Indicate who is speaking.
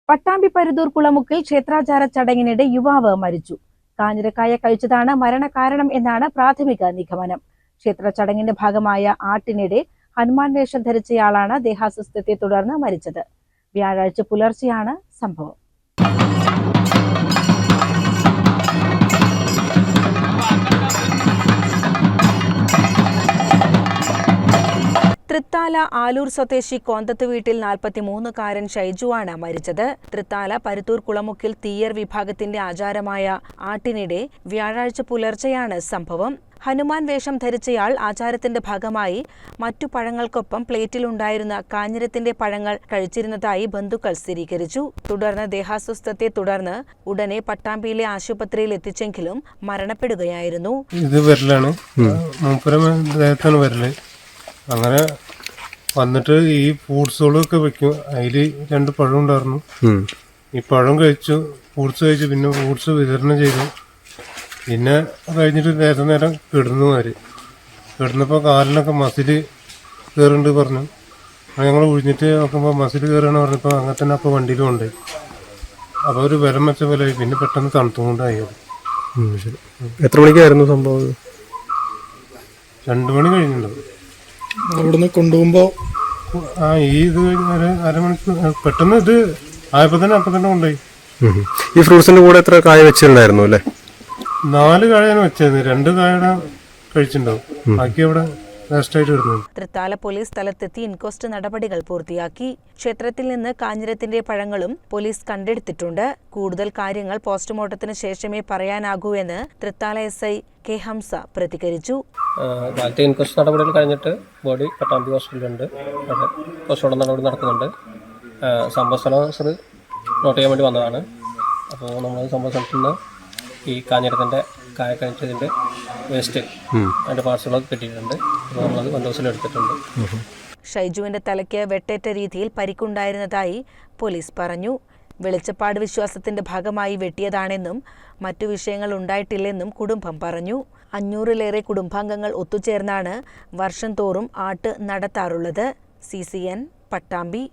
Speaker 1: പട്ടാമ്പി പരുതൂർ കുളമുക്കിൽ ക്ഷേത്രാചാര ചടങ്ങിനിടെ യുവാവ് മരിച്ചു. കാഞ്ഞിരക്കായ കഴിച്ചതാണ് മരണകാരണം എന്നാണ് പ്രാഥമിക നിഗമനം. ക്ഷേത്ര ചടങ്ങിന്റെ ഭാഗമായ ആട്ടിനിടെ ഹനുമാൻ വേഷം ധരിച്ചയാളാണ് ദേഹാസ്വാസ്ഥ്യത്തെ തുടർന്ന് മരിച്ചത്. വ്യാഴാഴ്ച പുലർച്ചെയാണ് സംഭവം. തൃത്താല ആലൂർ സ്വദേശി കോന്തത്ത് വീട്ടിൽ 43-കാരൻ ഷൈജുവാണ് മരിച്ചത്. തൃത്താല പരുത്തൂർ കുളമുക്കിൽ തീയർ വിഭാഗത്തിന്റെ ആചാരമായ ആട്ടിനിടെ വ്യാഴാഴ്ച പുലർച്ചെയാണ് സംഭവം. ഹനുമാൻ വേഷം ധരിച്ചയാൾ ആചാരത്തിന്റെ ഭാഗമായി മറ്റു പഴങ്ങൾക്കൊപ്പം പ്ലേറ്റിലുണ്ടായിരുന്ന കാഞ്ഞിരത്തിന്റെ പഴങ്ങൾ കഴിച്ചിരുന്നതായി ബന്ധുക്കൾ സ്ഥിരീകരിച്ചു. തുടർന്ന് ദേഹാസ്വസ്ഥത്തെ തുടർന്ന് ഉടനെ പട്ടാമ്പിയിലെ ആശുപത്രിയിൽ എത്തിച്ചെങ്കിലും മരണപ്പെടുകയായിരുന്നു.
Speaker 2: അങ്ങനെ വന്നിട്ട് ഈ ഫ്രൂട്ട്സുകളൊക്കെ വെക്കും. അതിൽ 2 പഴം ഉണ്ടായിരുന്നു. ഈ പഴം കഴിച്ചു, ഫ്രൂട്ട്സ് കഴിച്ചു. പിന്നെ ഫ്രൂട്ട്സ് വിതരണം ചെയ്തു. പിന്നെ കഴിഞ്ഞിട്ട് നേരം കിടന്നു. കിടന്നപ്പോൾ കാലിനൊക്കെ മസിൽ കയറുന്നുണ്ട് പറഞ്ഞു. ഞങ്ങൾ ഒഴിഞ്ഞിട്ട് നോക്കുമ്പോൾ മസിൽ കയറുകയെന്ന് പറഞ്ഞപ്പോൾ അങ്ങനെ തന്നെ അപ്പോൾ വണ്ടിയിൽ കൊണ്ടുപോയി. അപ്പോൾ ഒരു ബലം വെച്ച പോലെ പിന്നെ പെട്ടെന്ന് തണുത്തുകൊണ്ടായി.
Speaker 3: എത്ര മണിക്കായിരുന്നു സംഭവം?
Speaker 2: 2 മണി കഴിഞ്ഞിട്ടുണ്ടാവും.
Speaker 3: അവിടുന്ന് കൊണ്ടുപോകുമ്പോ
Speaker 2: ഇത് അരമണിക്കൂർ പെട്ടെന്ന് ഇത് ആയപ്പോ തന്നെ കൊണ്ടുപോയി.
Speaker 3: ഈ ഫ്രൂട്ട്സിന്റെ കൂടെ എത്ര കായ വെച്ചിട്ടുണ്ടായിരുന്നു അല്ലേ?
Speaker 2: 4 കായാണ് വെച്ചത്. 2 കായ കഴിച്ചിട്ടുണ്ടാവും. ബാക്കി അവിടെ വേസ്റ്റായിട്ട് വരുന്നു.
Speaker 1: തൃത്താല പോലീസ് സ്ഥലത്തെത്തി ഇൻക്വസ്റ്റ് നടപടികൾ പൂർത്തിയാക്കി. ക്ഷേത്രത്തിൽ നിന്ന് കാഞ്ഞിരത്തിന്റെ പഴങ്ങളും പോലീസ് കണ്ടെടുത്തിട്ടുണ്ട്. കൂടുതൽ കാര്യങ്ങൾ പോസ്റ്റ്മോർട്ടത്തിന് ശേഷമേ പറയാനാകൂ എന്ന് തൃത്താല SI K ഹംസ പ്രതികരിച്ചു.
Speaker 4: കാലത്തെ ഇൻക്വസ്റ്റ് നടപടികൾ കഴിഞ്ഞിട്ട് ബോഡി പട്ടാമ്പി ഹോസ്പിറ്റലുണ്ട്. അവിടെ പോസ്റ്റ്മോർട്ടം നടപടി നടക്കുന്നുണ്ട്. സംഭവ സ്ഥലം നോട്ട് ചെയ്യാൻ വേണ്ടി വന്നതാണ്. അപ്പോൾ നമ്മൾ സംഭവ സ്ഥലത്ത് നിന്ന് ഈ കാഞ്ഞിരത്തിൻ്റെ കായ കഴിച്ചതിൻ്റെ വേസ്റ്റ് അതിൻ്റെ പാർട്സുകളൊക്കെ കിട്ടിയിട്ടുണ്ട്. അപ്പോൾ നമ്മളത് ബന്ധോബസ്തിലെടുത്തിട്ടുണ്ട്.
Speaker 1: ഷൈജുവിന്റെ തലയ്ക്ക് വെട്ടേറ്റ രീതിയിൽ പരിക്കുണ്ടായിരുന്നതായി പോലീസ് പറഞ്ഞു. വെളിച്ചപ്പാട് വിശ്വാസത്തിന്റെ ഭാഗമായി വെട്ടിയതാണെന്നും മറ്റു വിഷയങ്ങൾ ഉണ്ടായിട്ടില്ലെന്നും കുടുംബം പറഞ്ഞു. 500-ലേറെ കുടുംബാംഗങ്ങൾ ഒത്തുചേർന്നാണ് വർഷം തോറും ആട്ട് നടത്താറുള്ളത്. CCN പട്ടാമ്പി.